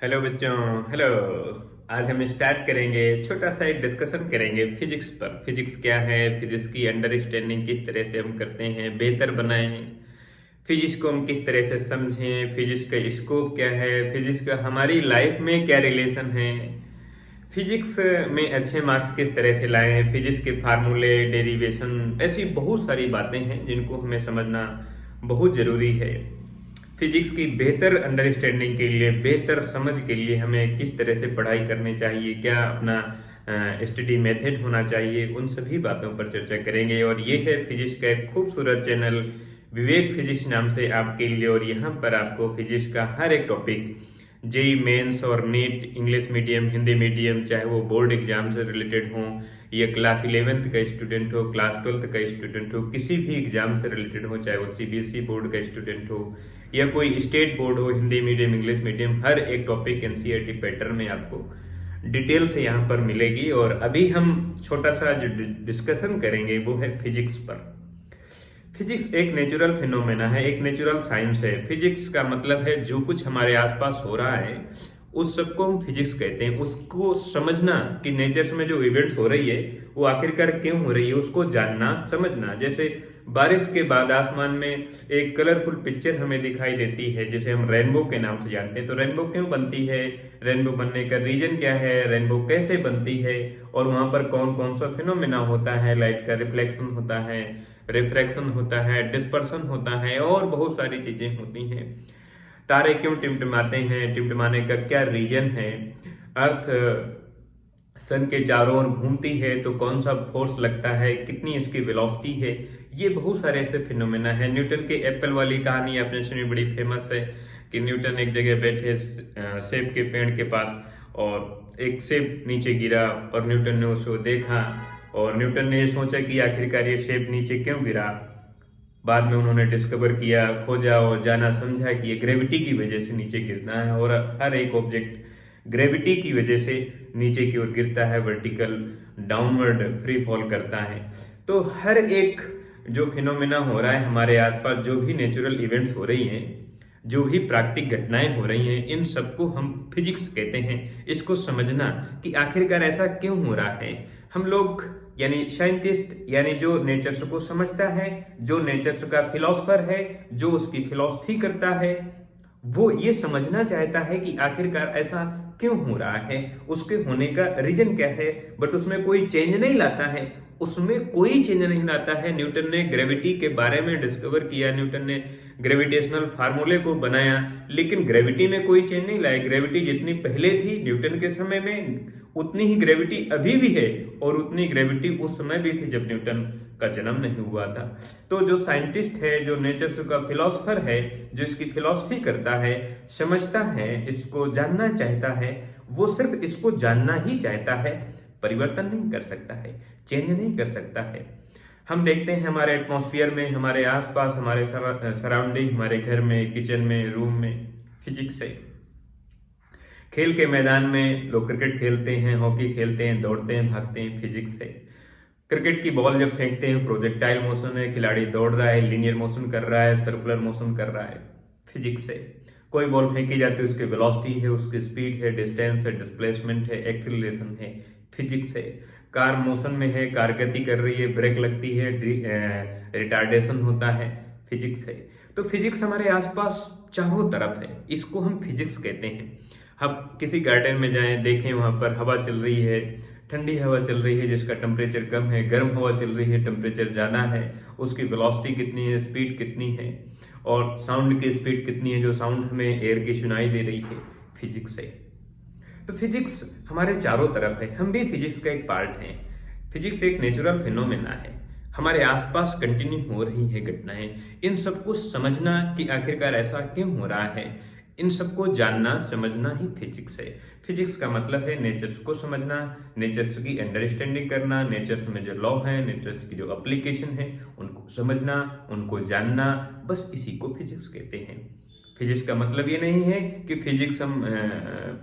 Hello बच्चों। Hello. आज हम स्टार्ट करेंगे, छोटा सा एक डिस्कशन करेंगे फिजिक्स पर। फिजिक्स क्या है, फिजिक्स की अंडरस्टैंडिंग किस तरह से हम करते हैं, बेहतर बनाएं, फिजिक्स को हम किस तरह से समझें, फिजिक्स का स्कोप क्या है, फिजिक्स का हमारी लाइफ में क्या रिलेशन है, फिजिक्स में अच्छे मार्क्स किस तरह से लाएं, फिजिक्स के फार्मूले, डेरिवेशन, ऐसी बहुत सारी बातें हैं जिनको हमें समझना बहुत ज़रूरी है। फिजिक्स की बेहतर अंडरस्टैंडिंग के लिए, बेहतर समझ के लिए हमें किस तरह से पढ़ाई करनी चाहिए, क्या अपना स्टडी मेथड होना चाहिए, उन सभी बातों पर चर्चा करेंगे। और ये है फिजिक्स का एक खूबसूरत चैनल विवेक फिजिक्स नाम से आपके लिए। और यहाँ पर आपको फिजिक्स का हर एक टॉपिक, जेई मेंस और NEET, English medium, Hindi medium, चाहे वो बोर्ड एग्जाम से रिलेटेड हो या क्लास 11th का स्टूडेंट हो, क्लास 12th का स्टूडेंट हो, किसी भी एग्जाम से रिलेटेड हो, चाहे वो सीबीएसई बोर्ड का स्टूडेंट हो या कोई स्टेट बोर्ड हो, हिंदी मीडियम, इंग्लिश मीडियम, हर एक टॉपिक एनसीईआरटी पैटर्न में आपको डिटेल से यहाँ पर मिलेगी। और अभी हम छोटा सा जो डिस्कशन करेंगे वो है फिजिक्स पर। फिजिक्स एक नेचुरल फिनोमेना है, एक नेचुरल साइंस है। फिजिक्स का मतलब है जो कुछ हमारे आसपास हो रहा है उस सबको हम फिजिक्स कहते हैं। उसको समझना कि नेचर में जो इवेंट्स हो रही है वो आखिरकार क्यों हो रही है, उसको जानना, समझना। जैसे बारिश के बाद आसमान में एक कलरफुल पिक्चर हमें दिखाई देती है, जिसे हम रेनबो के नाम से जानते हैं। तो रेनबो क्यों बनती है, रेनबो बनने का रीजन क्या है, रेनबो कैसे बनती है, और वहां पर कौन कौन सा फिनोमेना होता है, लाइट का रिफ्लेक्शन होता है, रिफ्रैक्शन होता है, डिस्पर्सन होता है, और बहुत सारी चीजें होती हैं। तारे क्यों टिमटिमाते हैं, टिमटिमाने का क्या रीजन है, अर्थ सन के चारों ओर घूमती है तो कौन सा फोर्स लगता है, कितनी इसकी वेलोसिटी है, ये बहुत सारे ऐसे फिनोमेना है। न्यूटन के एप्पल वाली कहानी आपने सुनी, बड़ी फेमस है कि न्यूटन एक जगह बैठे सेब के पेड़ के पास और एक सेब नीचे गिरा और न्यूटन ने उसको देखा और न्यूटन ने ये सोचा कि आखिरकार ये सेब नीचे क्यों गिरा। बाद में उन्होंने डिस्कवर किया, खोजा और जाना समझा कि ये ग्रेविटी की वजह से नीचे गिरना है और हर एक ऑब्जेक्ट ग्रेविटी की वजह से नीचे की ओर गिरता है, वर्टिकल डाउनवर्ड फ्री फॉल करता है। तो हर एक जो फिनोमेना हो रहा है हमारे आसपास, जो भी नेचुरल इवेंट्स हो रही हैं, जो भी प्राकृतिक घटनाएं हो रही हैं, इन सबको हम फिजिक्स कहते हैं। इसको समझना कि आखिरकार ऐसा क्यों हो रहा है। हम लोग यानी साइंटिस्ट, यानी जो नेचर्स को समझता है, जो नेचर्स का फिलोसफर है, जो उसकी फिलोसफी करता है, वो ये समझना चाहता है कि आखिरकार ऐसा क्यों हो रहा है, उसके होने का रीजन क्या है। बट उसमें कोई चेंज नहीं लाता है, उसमें कोई चेंज नहीं लाता है। न्यूटन ने ग्रेविटी के बारे में डिस्कवर किया, न्यूटन ने ग्रेविटेशनल फार्मूले को बनाया, लेकिन ग्रेविटी में कोई चेंज नहीं लाया। ग्रेविटी जितनी पहले थी न्यूटन के समय में, उतनी ही ग्रेविटी अभी भी है, और उतनी ग्रेविटी उस समय भी थी जब न्यूटन का जन्म नहीं हुआ था। तो जो साइंटिस्ट है, जो नेचर का फिलोसफर है, जो इसकी फिलोसफी करता है, समझता है, इसको जानना चाहता है, वो सिर्फ इसको जानना ही चाहता है, परिवर्तन नहीं कर सकता है, चेंज नहीं कर सकता है। हम देखते हैं हमारे एटमॉस्फेयर में, हमारे आसपास, हमारे सराउंडिंग, हमारे घर में, किचन में, रूम में, फिजिक्स है। खेल के मैदान में लोग क्रिकेट खेलते हैं, हॉकी खेलते हैं, दौड़ते हैं, भागते हैं, फिजिक्स है। क्रिकेट की बॉल जब फेंकते हैं, प्रोजेक्टाइल मोशन है, खिलाड़ी दौड़ रहा है, लीनियर मोशन कर रहा है, सर्कुलर मोशन कर रहा है, फिजिक्स है। कोई बॉल फेंकी जाती है, उसकी वेलोसिटी है, उसकी स्पीड है, डिस्टेंस है, डिस्प्लेसमेंट है, एक्सीलरेशन है, फिजिक्स है। कार मोशन में है, कार गति कर रही है, ब्रेक लगती है, रिटार्डेशन होता है, फिजिक्स है। तो फिजिक्स हमारे आसपास चारों तरफ है, इसको हम फिजिक्स कहते हैं। हम किसी गार्डन में जाएं, देखें, वहां पर हवा चल रही है, ठंडी हवा चल रही है जिसका टेम्परेचर कम है, गर्म हवा चल रही है, टेम्परेचर ज़्यादा है, उसकी वेलोसिटी कितनी है, स्पीड कितनी है, और साउंड की स्पीड कितनी है, जो साउंड हमें एयर की सुनाई दे रही है, फिजिक्स है। तो फिजिक्स हमारे चारों तरफ है, हम भी फिजिक्स का एक पार्ट हैं। फिजिक्स एक नेचुरल फिनोमेना है, हमारे आसपास कंटिन्यू हो रही है घटनाएं, इन सबको समझना कि आखिरकार ऐसा क्यों हो रहा है, इन सबको जानना, समझना ही फिजिक्स है। फिजिक्स का मतलब है नेचर्स को समझना, नेचर्स की अंडरस्टैंडिंग करना, नेचर्स में जो लॉ है, नेचर्स की जो एप्लीकेशन है, उनको समझना, उनको जानना, बस इसी को फिजिक्स कहते हैं। फिजिक्स का मतलब ये नहीं है कि फिजिक्स हम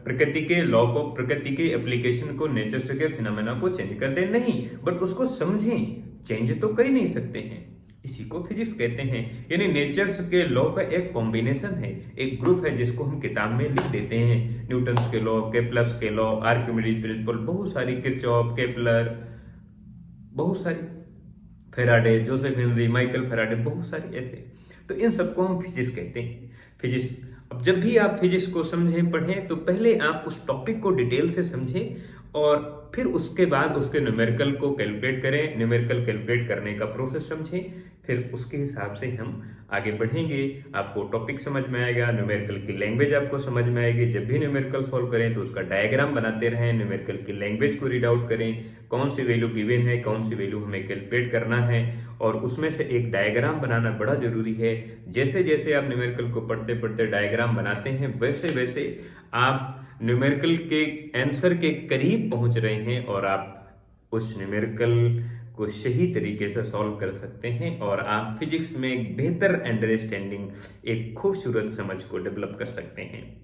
प्रकृति के लॉ को, प्रकृति के एप्लीकेशन को, नेचर के फिनोमेना को चेंज कर दें, नहीं, बट उसको समझें। चेंज तो कर ही नहीं सकते हैं, इसी को फिजिक्स कहते हैं। यानी नेचर्स के लॉ का एक कॉम्बिनेशन है, एक ग्रुप है जिसको हम किताब में लिख देते हैं। न्यूटन्स के लॉ, केप्लर्स के लॉ, आर्किमिडीज प्रिंसिपल, बहुत सारी, किरचॉफ, केपलर, बहुत सारी, Faraday, Joseph Henry, Michael Faraday, बहुत सारी ऐसे। तो इन सबको हम फिजिक्स कहते हैं। फिजिक्स, अब जब भी आप फिजिक्स को समझें, पढ़ें, तो पहले आप उस टॉपिक को डिटेल से समझें और फिर उसके बाद उसके न्यूमेरिकल को कैलकुलेट करें, न्यूमेरिकल कैलकुलेट करने का प्रोसेस समझें, फिर उसके हिसाब से हम आगे बढ़ेंगे। आपको टॉपिक समझ में आएगा, न्यूमेरिकल की लैंग्वेज आपको समझ में आएगी। जब भी न्यूमेरिकल सॉल्व करें तो उसका डायग्राम बनाते रहें, न्यूमेरिकल की लैंग्वेज को रीड आउट करें, कौन सी वैल्यू गिवन है, कौन सी वैल्यू हमें कैलकुलेट करना है, और उसमें से एक डायग्राम बनाना बड़ा जरूरी है। जैसे जैसे आप न्यूमेरिकल को पढ़ते पढ़ते डायग्राम बनाते हैं, वैसे वैसे आप न्यूमेरिकल के आंसर के करीब पहुंच रहे हैं और आप उस न्यूमेरिकल को सही तरीके से सॉल्व कर सकते हैं और आप फिजिक्स में एक बेहतर अंडरस्टैंडिंग, एक खूबसूरत समझ को डेवलप कर सकते हैं।